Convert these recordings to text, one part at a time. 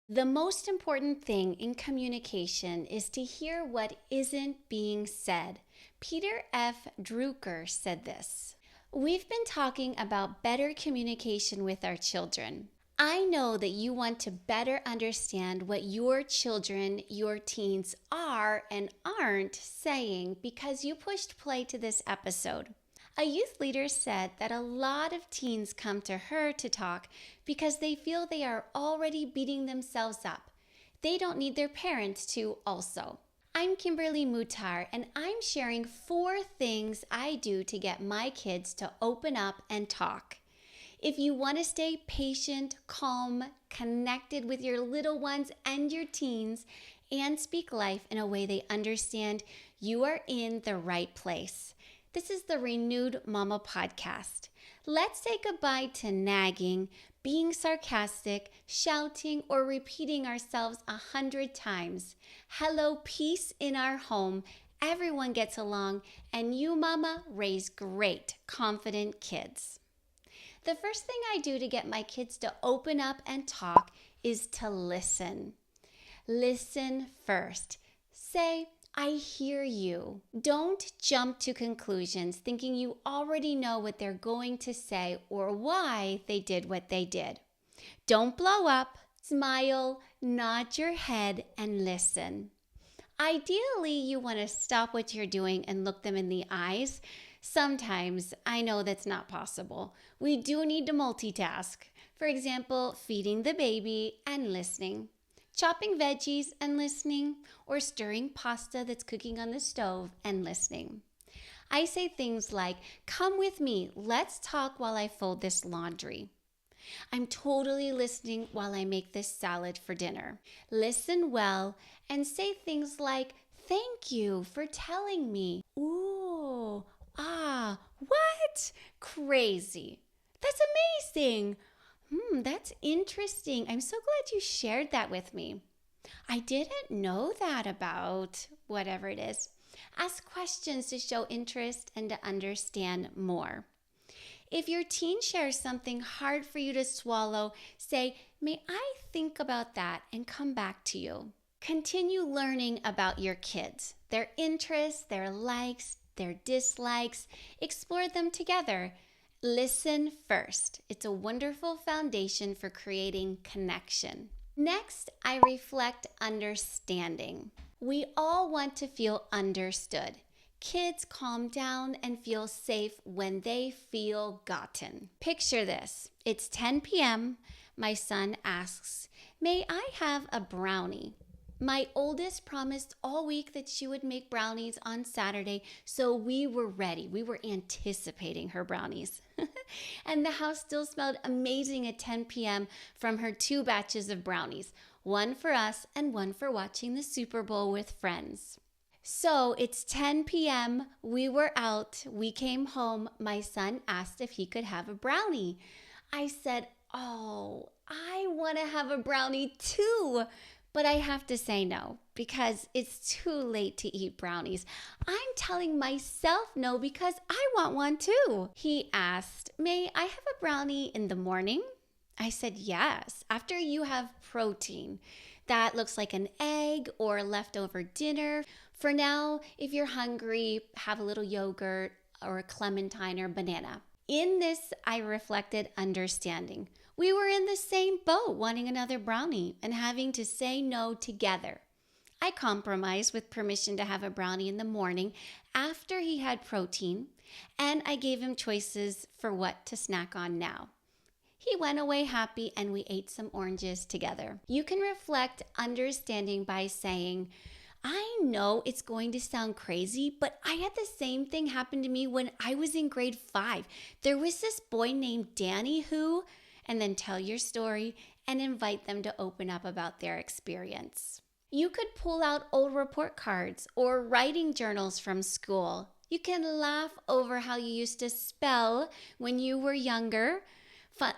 The most important thing in communication is to hear what isn't being said. Peter F. Drucker said this. We've been talking about better communication with our children. I know that you want to better understand what your children, your teens are and aren't saying because you pushed play to this episode. A youth leader said that a lot of teens come to her to talk because they feel they are already beating themselves up. They don't need their parents to also. I'm Kimberly Mutar, and I'm sharing 4 things I do to get my kids to open up and talk. If you want to stay patient, calm, connected with your little ones and your teens, and speak life in a way they understand, you are in the right place. This is the Renewed Mama Podcast. Let's say goodbye to nagging, being sarcastic, shouting, or repeating ourselves 100 times. Hello, peace in our home. Everyone gets along, and you, Mama, raise great, confident kids. The first thing I do to get my kids to open up and talk is to listen. Listen first. Say, I hear you. Don't jump to conclusions thinking you already know what they're going to say or why they did what they did. Don't blow up, smile, nod your head, and listen. Ideally, you want to stop what you're doing and look them in the eyes. Sometimes I know that's not possible. We do need to multitask. For example, feeding the baby and listening. Chopping veggies and listening, or stirring pasta that's cooking on the stove and listening. I say things like, come with me, let's talk while I fold this laundry. I'm totally listening while I make this salad for dinner. Listen well and say things like, thank you for telling me. Ooh, what? Crazy. That's amazing. That's interesting. I'm so glad you shared that with me. I didn't know that about whatever it is. Ask questions to show interest and to understand more. If your teen shares something hard for you to swallow, say, may I think about that and come back to you. Continue learning about your kids, their interests, their likes, their dislikes. Explore them together. Listen first. It's a wonderful foundation for creating connection. Next, I reflect understanding. We all want to feel understood. Kids calm down and feel safe when they feel gotten. Picture this. It's 10 p.m. My son asks, may I have a brownie? My oldest promised all week that she would make brownies on Saturday, so we were ready. We were anticipating her brownies. And the house still smelled amazing at 10 p.m. from her 2 batches of brownies, one for us and one for watching the Super Bowl with friends. So it's 10 p.m. We were out. We came home. My son asked if he could have a brownie. I said, oh, I want to have a brownie too. But I have to say no because it's too late to eat brownies. I'm telling myself no because I want one too. He asked, may I have a brownie in the morning? I said yes, after you have protein. That looks like an egg or leftover dinner. For now, if you're hungry, have a little yogurt or a clementine or banana. In this, I reflected understanding. We were in the same boat, wanting another brownie and having to say no together. I compromised with permission to have a brownie in the morning after he had protein, and I gave him choices for what to snack on now. He went away happy and we ate some oranges together. You can reflect understanding by saying, I know it's going to sound crazy, but I had the same thing happen to me when I was in grade 5. There was this boy named Danny who, and then tell your story and invite them to open up about their experience. You could pull out old report cards or writing journals from school. You can laugh over how you used to spell when you were younger.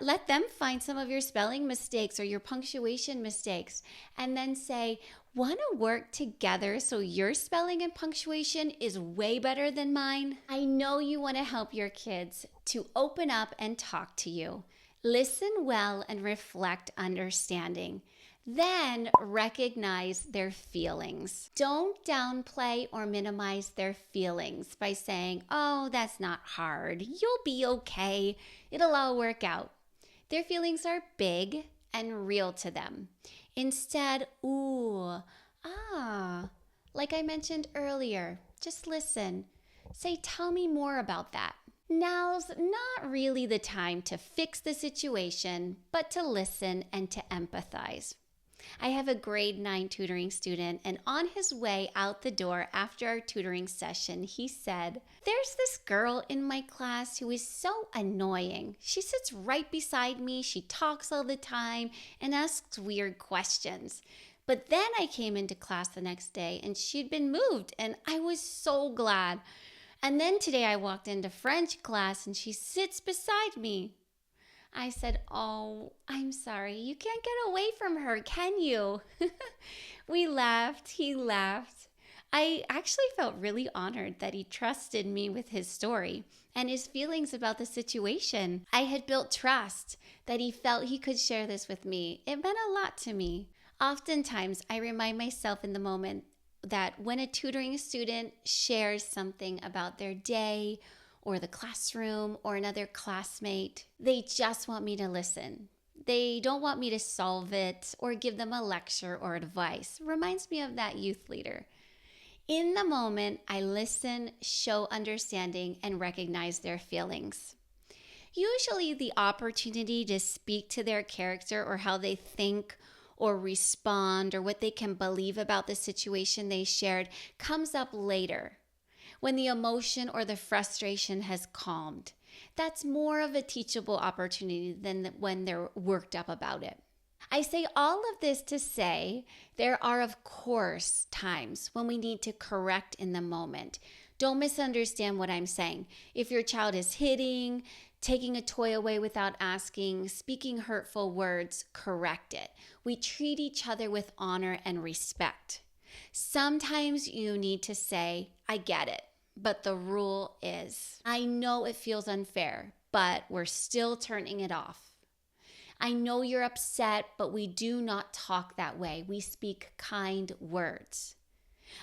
Let them find some of your spelling mistakes or your punctuation mistakes and then say, want to work together so your spelling and punctuation is way better than mine? I know you want to help your kids to open up and talk to you. Listen well and reflect understanding. Then recognize their feelings. Don't downplay or minimize their feelings by saying, "Oh, that's not hard. You'll be okay. It'll all work out." Their feelings are big and real to them. Instead, ooh, ah, like I mentioned earlier, just listen. Say, "Tell me more about that." Now's not really the time to fix the situation, but to listen and to empathize. I have a grade 9 tutoring student, and on his way out the door after our tutoring session, he said, "There's this girl in my class who is so annoying. She sits right beside me, she talks all the time, and asks weird questions. But then I came into class the next day, and she'd been moved, and I was so glad. And then today I walked into French class, and she sits beside me." I said, "Oh, I'm sorry. You can't get away from her, can you?" We laughed. He laughed. I actually felt really honored that he trusted me with his story and his feelings about the situation. I had built trust that he felt he could share this with me. It meant a lot to me. Oftentimes, I remind myself in the moment that when a tutoring student shares something about their day or the classroom or another classmate, they just want me to listen. They don't want me to solve it or give them a lecture or advice. Reminds me of that youth leader. In the moment, I listen, show understanding, and recognize their feelings. Usually the opportunity to speak to their character or how they think or respond or what they can believe about the situation they shared comes up later, when the emotion or the frustration has calmed. That's more of a teachable opportunity than when they're worked up about it. I say all of this to say there are, of course, times when we need to correct in the moment. Don't misunderstand what I'm saying. If your child is hitting, taking a toy away without asking, speaking hurtful words, correct it. We treat each other with honor and respect. Sometimes you need to say, "I get it, but the rule is." I know it feels unfair, but we're still turning it off. I know you're upset, but we do not talk that way. We speak kind words.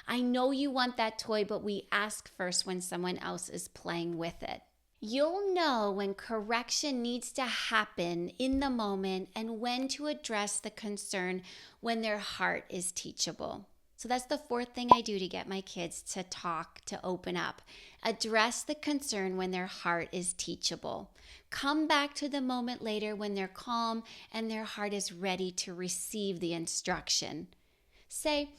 I know you want that toy, but we ask first when someone else is playing with it. You'll know when correction needs to happen in the moment and when to address the concern when their heart is teachable. So that's the fourth thing I do to get my kids to talk, to open up. Address the concern when their heart is teachable. Come back to the moment later when they're calm and their heart is ready to receive the instruction. Say,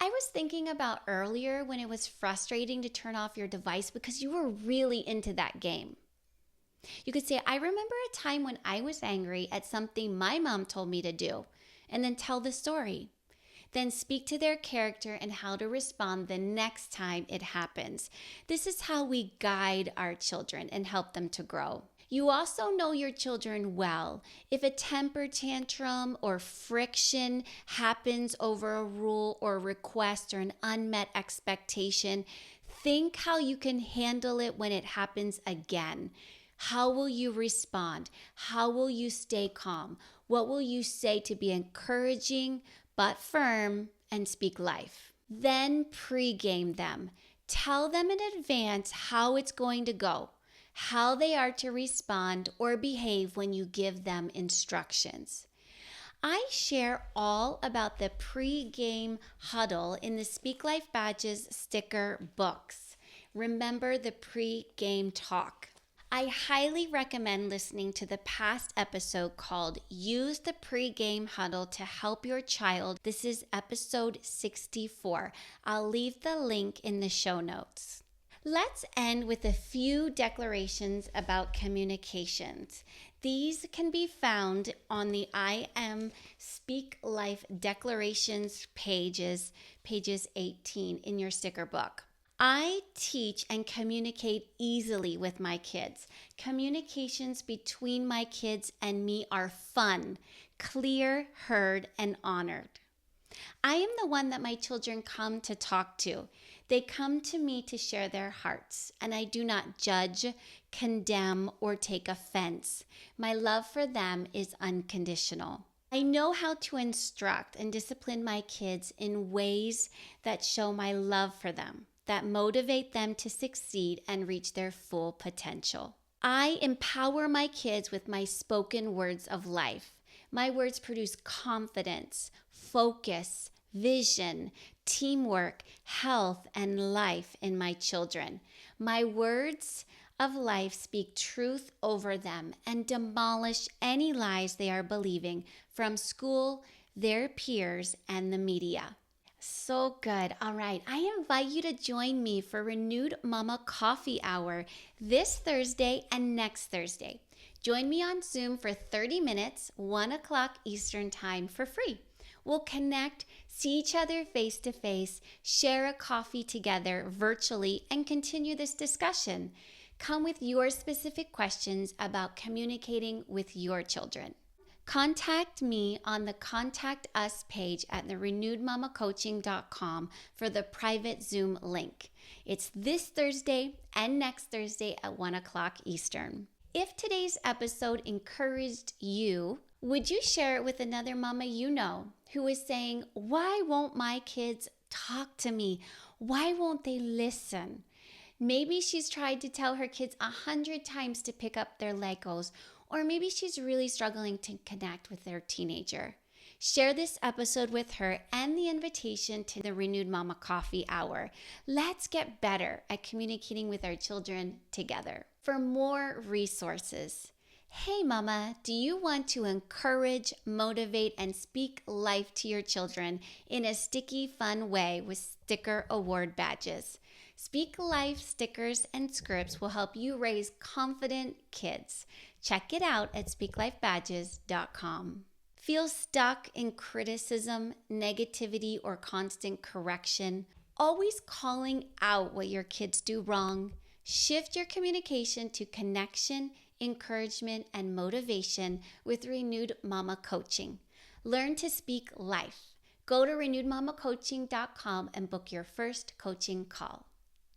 "I was thinking about earlier when it was frustrating to turn off your device because you were really into that game." You could say, "I remember a time when I was angry at something my mom told me to do," and then tell the story. Then speak to their character and how to respond the next time it happens. This is how we guide our children and help them to grow. You also know your children well. If a temper tantrum or friction happens over a rule or request or an unmet expectation, think how you can handle it when it happens again. How will you respond? How will you stay calm? What will you say to be encouraging but firm and speak life? Then pregame them. Tell them in advance how it's going to go, how they are to respond or behave when you give them instructions. I share all about the Pregame Huddle in the Speak Life Badges sticker books. Remember the pregame talk. I highly recommend listening to the past episode called Use the Pregame Huddle to Help Your Child. This is episode 64. I'll leave the link in the show notes. Let's end with a few declarations about communications. These can be found on the I Am Speak Life Declarations pages 18 in your sticker book. I teach and communicate easily with my kids. Communications between my kids and me are fun, clear, heard, and honored. I am the one that my children come to talk to. They come to me to share their hearts, and I do not judge, condemn, or take offense. My love for them is unconditional. I know how to instruct and discipline my kids in ways that show my love for them, that motivate them to succeed and reach their full potential. I empower my kids with my spoken words of life. My words produce confidence, focus, vision, teamwork, health, and life in my children. My words of life speak truth over them and demolish any lies they are believing from school, their peers, and the media. So good. All right. I invite you to join me for Renewed Mama Coffee Hour this Thursday and next Thursday. Join me on Zoom for 30 minutes, 1 o'clock Eastern Time for free. We'll connect, see each other face to face, share a coffee together virtually, and continue this discussion. Come with your specific questions about communicating with your children. Contact me on the Contact Us page at therenewedmamacoaching.com for the private Zoom link. It's this Thursday and next Thursday at 1 o'clock Eastern. If today's episode encouraged you, would you share it with another mama you know who is saying, "Why won't my kids talk to me? Why won't they listen?" Maybe she's tried to tell her kids 100 times to pick up their Legos, or maybe she's really struggling to connect with their teenager. Share this episode with her and the invitation to the Renewed Mama Coffee Hour. Let's get better at communicating with our children together. For more resources, hey mama, do you want to encourage, motivate, and speak life to your children in a sticky, fun way with sticker award badges? Speak Life stickers and scripts will help you raise confident kids. Check it out at speaklifebadges.com. Feel stuck in criticism, negativity, or constant correction? Always calling out what your kids do wrong? Shift your communication to connection, encouragement, and motivation with Renewed Mama Coaching. Learn to speak life. Go to renewedmamacoaching.com and book your first coaching call.